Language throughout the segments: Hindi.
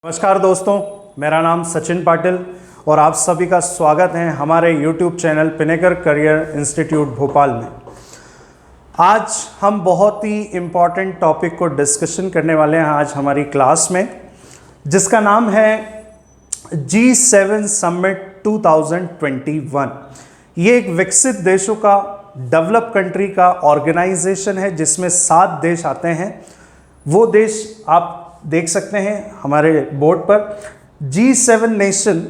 नमस्कार दोस्तों, मेरा नाम सचिन पाटिल और आप सभी का स्वागत है हमारे YouTube channel Pinnacle career institute Bhopal में। आज हम बहुत ही इम्पॉर्टेंट टॉपिक को डिस्कशन करने वाले हैं आज हमारी क्लास में, जिसका नाम है G7 समिट 2021। ये एक विकसित देशों का, डेवलप कंट्री का ऑर्गेनाइजेशन है जिसमें 7 देश आते हैं। वो देश आप देख सकते हैं हमारे बोर्ड पर। G7 nation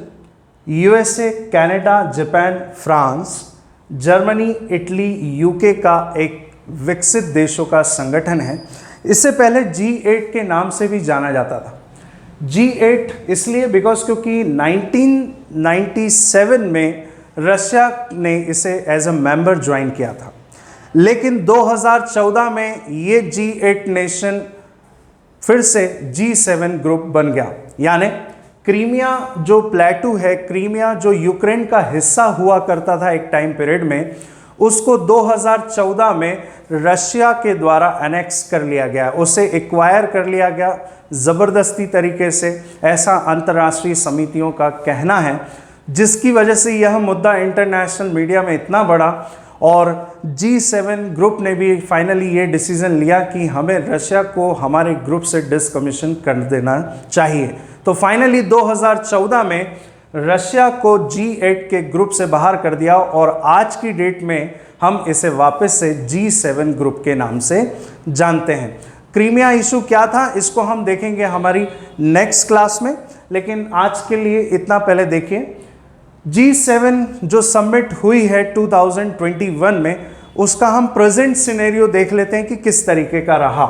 USA, Canada, Japan, France, Germany, Italy, UK का एक विकसित देशों का संगठन है। इससे पहले G8 के नाम से भी जाना जाता था। G8 इसलिए क्योंकि 1997 में रशिया ने इसे एज अ मेंबर ज्वाइन किया था, लेकिन 2014 में ये G8 नेशन फिर से G7 ग्रुप बन गया। यानी क्रीमिया जो प्लेटू है, क्रीमिया जो यूक्रेन का हिस्सा हुआ करता था एक टाइम पीरियड में, उसको 2014 में रशिया के द्वारा एनेक्स कर लिया गया, उसे एक्वायर कर लिया गया ज़बरदस्ती तरीके से, ऐसा अंतर्राष्ट्रीय समितियों का कहना है, जिसकी वजह से यह मुद्दा इंटरनेशनल मीडिया में इतना बढ़ा और G7 ग्रुप ने भी फाइनली ये डिसीजन लिया कि हमें रशिया को हमारे ग्रुप से डिसकमीशन कर देना चाहिए। तो फाइनली 2014 में रशिया को G8 के ग्रुप से बाहर कर दिया और आज की डेट में हम इसे वापस से G7 ग्रुप के नाम से जानते हैं। क्रीमिया इशू क्या था, इसको हम देखेंगे हमारी नेक्स्ट क्लास में, लेकिन आज के लिए इतना पहले देखिए। G7 जो समिट हुई है 2021 में, उसका हम प्रेजेंट सिनेरियो देख लेते हैं कि किस तरीके का रहा।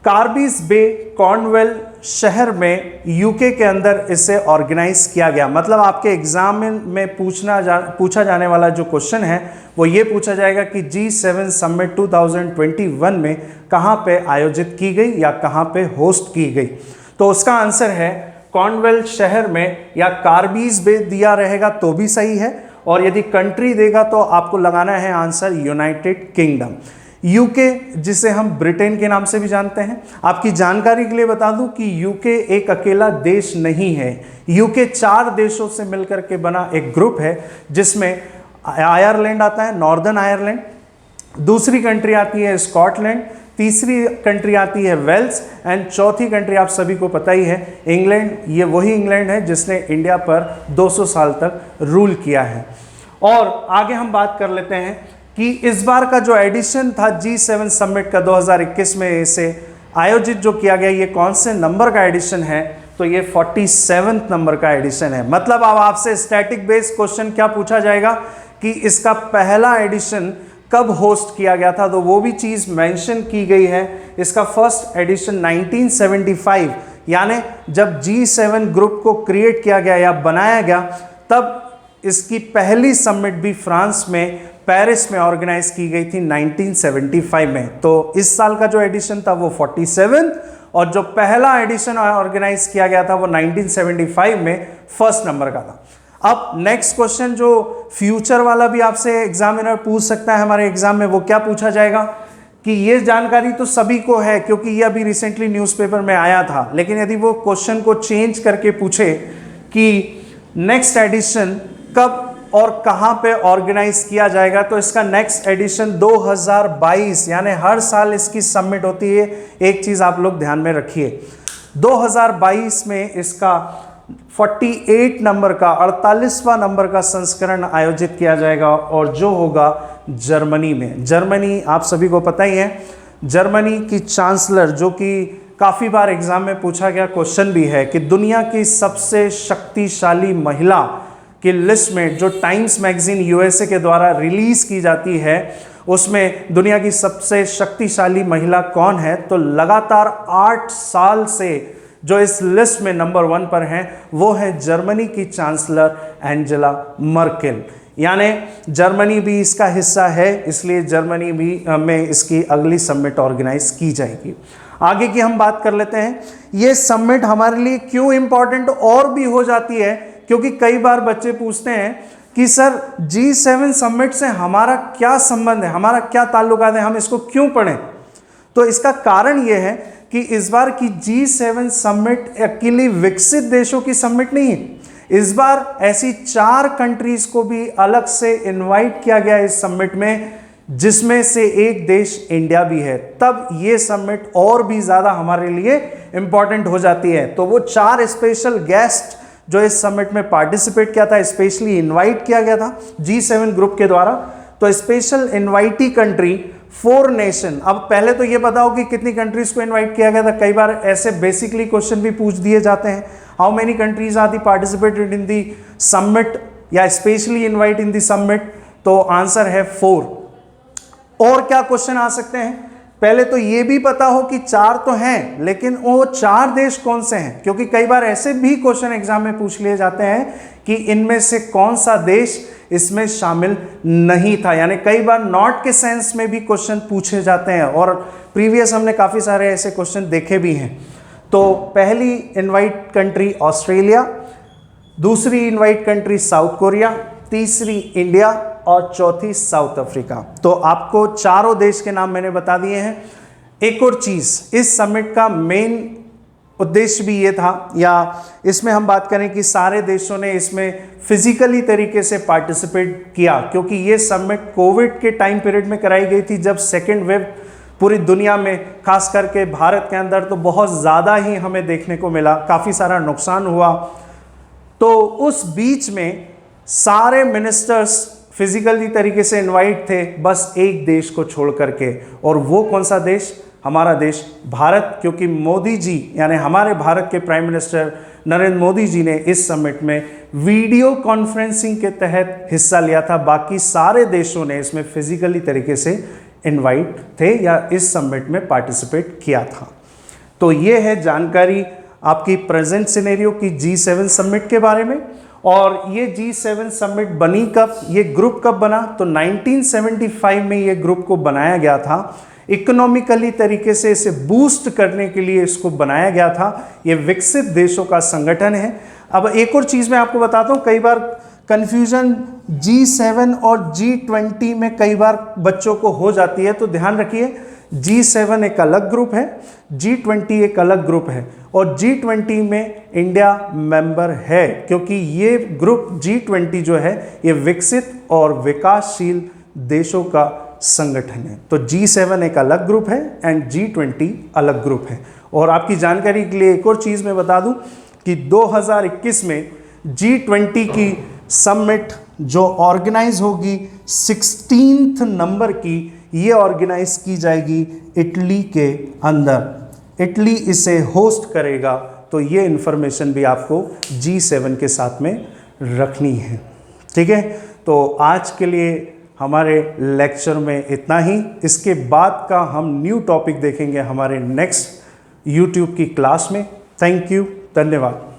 कार्बिस बे, कॉर्नवेल शहर में यूके के अंदर इसे ऑर्गेनाइज किया गया। मतलब आपके एग्जाम में पूछा जाने वाला जो क्वेश्चन है वो ये पूछा जाएगा कि G7 समिट 2021 में कहाँ पे आयोजित की गई या कहाँ पे होस्ट की गई। तो उसका आंसर है कॉर्नवेल शहर में, या कार्बिस बे दिया रहेगा तो भी सही है, और यदि कंट्री देगा तो आपको लगाना है आंसर यूनाइटेड किंगडम। यूके जिसे हम ब्रिटेन के नाम से भी जानते हैं। आपकी जानकारी के लिए बता दूं कि यूके एक अकेला देश नहीं है। यूके 4 देशों से मिलकर के बना एक ग्रुप है, जिसमें आयरलैंड आता है, नॉर्दर्न आयरलैंड, दूसरी कंट्री आती है स्कॉटलैंड, तीसरी कंट्री आती है वेल्स, एंड चौथी कंट्री आप सभी को पता ही है इंग्लैंड। ये वही इंग्लैंड है जिसने इंडिया पर 200 साल तक रूल किया है। और आगे हम बात कर लेते हैं कि इस बार का जो एडिशन था G7 समिट का 2021 में इसे आयोजित जो किया गया, ये कौन से नंबर का एडिशन है, तो ये 47 नंबर का एडिशन है। मतलब अब आपसे स्टैटिक बेस्ड क्वेश्चन क्या पूछा जाएगा कि इसका पहला एडिशन कब होस्ट किया गया था, तो वो भी चीज़ मेंशन की गई है। इसका फर्स्ट एडिशन 1975, यानी जब G7 ग्रुप को क्रिएट किया गया या बनाया गया, तब इसकी पहली समिट भी फ्रांस में पेरिस में ऑर्गेनाइज की गई थी 1975 में। तो इस साल का जो एडिशन था वो 47, और जो पहला एडिशन ऑर्गेनाइज किया गया था वो 1975 में फर्स्ट नंबर का था। अब नेक्स्ट क्वेश्चन जो फ्यूचर वाला भी आपसे एग्जामिनर पूछ सकता है हमारे एग्जाम में, वो क्या पूछा जाएगा कि ये जानकारी तो सभी को है क्योंकि ये अभी रिसेंटली न्यूज़पेपर में आया था, लेकिन यदि वो क्वेश्चन को चेंज करके पूछे कि नेक्स्ट एडिशन कब और कहाँ पे ऑर्गेनाइज किया जाएगा, तो इसका नेक्स्ट एडिशन 2022, यानी हर साल इसकी समिट होती है। एक चीज़ आप लोग ध्यान में रखिए, 2022 में इसका 48 नंबर का, 48वां नंबर का संस्करण आयोजित किया जाएगा, और जो होगा जर्मनी में। जर्मनी आप सभी को पता ही है, जर्मनी की चांसलर, जो कि काफ़ी बार एग्जाम में पूछा गया क्वेश्चन भी है कि दुनिया की सबसे शक्तिशाली महिला की लिस्ट में जो टाइम्स मैगजीन USA के द्वारा रिलीज़ की जाती है, उसमें दुनिया की सबसे शक्तिशाली महिला कौन है, तो लगातार 8 साल से जो इस लिस्ट में नंबर 1 पर हैं वो है जर्मनी की चांसलर एंजेला मर्केल। यानी जर्मनी भी इसका हिस्सा है, इसलिए जर्मनी भी में इसकी अगली समिट ऑर्गेनाइज की जाएगी। आगे की हम बात कर लेते हैं, ये समिट हमारे लिए क्यों इम्पॉर्टेंट और भी हो जाती है, क्योंकि कई बार बच्चे पूछते हैं कि सर G7 समिट से हमारा क्या संबंध है, हमारा क्या ताल्लुकात है, हम इसको क्यों पढ़ें। तो इसका कारण ये है कि इस बार की G7 समिट अकेले विकसित देशों की समिट नहीं है, इस बार ऐसी 4 कंट्रीज को भी अलग से इनवाइट किया गया इस समिट में, जिसमें से एक देश इंडिया भी है। तब ये समिट और भी ज्यादा हमारे लिए इंपॉर्टेंट हो जाती है। तो वो 4 स्पेशल गेस्ट जो इस समिट में पार्टिसिपेट किया था, स्पेशली इनवाइट किया गया था G7 ग्रुप के द्वारा। तो स्पेशल इनवाइटी कंट्री 4 नेशन। अब पहले तो ये बताओ कि कितनी कंट्रीज को इनवाइट किया गया था। कई बार ऐसे बेसिकली क्वेश्चन भी पूछ दिए जाते हैं, how many countries are the participated in the summit या specially invite in the summit. तो आंसर है 4। और क्या क्वेश्चन आ सकते हैं, पहले तो ये भी पता हो कि 4 तो हैं, लेकिन वो 4 देश कौन से हैं, क्योंकि कई बार ऐसे भी क्वेश्चन एग्जाम में पूछ लिए जाते हैं कि इनमें से कौन सा देश इसमें शामिल नहीं था। यानी कई बार नॉट के सेंस में भी क्वेश्चन पूछे जाते हैं, और प्रीवियस हमने काफी सारे ऐसे क्वेश्चन देखे भी हैं। तो पहली इनवाइट कंट्री ऑस्ट्रेलिया, दूसरी इनवाइट कंट्री साउथ कोरिया, तीसरी इंडिया और चौथी साउथ अफ्रीका। तो आपको चारों देश के नाम मैंने बता दिए हैं। एक और चीज, इस समिट का मेन उद्देश्य भी ये था, या इसमें हम बात करें कि सारे देशों ने इसमें फिजिकली तरीके से पार्टिसिपेट किया, क्योंकि ये समिट कोविड के टाइम पीरियड में कराई गई थी, जब सेकेंड वेव पूरी दुनिया में, खास करके भारत के अंदर तो बहुत ज़्यादा ही हमें देखने को मिला, काफ़ी सारा नुकसान हुआ। तो उस बीच में सारे मिनिस्टर्स फिजिकली तरीके से इनवाइट थे, बस एक देश को छोड़ करके, और वो कौन सा देश, हमारा देश भारत। क्योंकि मोदी जी यानी हमारे भारत के प्राइम मिनिस्टर नरेंद्र मोदी जी ने इस समिट में वीडियो कॉन्फ्रेंसिंग के तहत हिस्सा लिया था। बाकी सारे देशों ने इसमें फिजिकली तरीके से इनवाइट थे या इस समिट में पार्टिसिपेट किया था। तो ये है जानकारी आपकी प्रेजेंट सिनेरियो की G7 समिट के बारे में। और ये G7 समिट बनी कब, ये ग्रुप कब बना, तो 1975 में ये ग्रुप को बनाया गया था। इकोनॉमिकली तरीके से इसे बूस्ट करने के लिए इसको बनाया गया था। ये विकसित देशों का संगठन है। अब एक और चीज़ मैं आपको बताता हूँ, कई बार कंफ्यूजन G7 और G20 में कई बार बच्चों को हो जाती है, तो ध्यान रखिए G7 एक अलग ग्रुप है, G20 एक अलग ग्रुप है, और G20 में इंडिया मेंबर है, क्योंकि ये ग्रुप G20 जो है ये विकसित और विकासशील देशों का संगठन है। तो G7 एक अलग ग्रुप है एंड G20 अलग ग्रुप है। और आपकी जानकारी के लिए एक और चीज़ मैं बता दूं कि 2021 में G20 की समिट जो ऑर्गेनाइज होगी 16th नंबर की, ये ऑर्गेनाइज की जाएगी इटली के अंदर। इटली इसे होस्ट करेगा। तो ये इंफॉर्मेशन भी आपको G7 के साथ में रखनी है। ठीक है, तो आज के लिए हमारे लेक्चर में इतना ही। इसके बाद का हम न्यू टॉपिक देखेंगे हमारे नेक्स्ट YouTube की क्लास में। थैंक यू, धन्यवाद।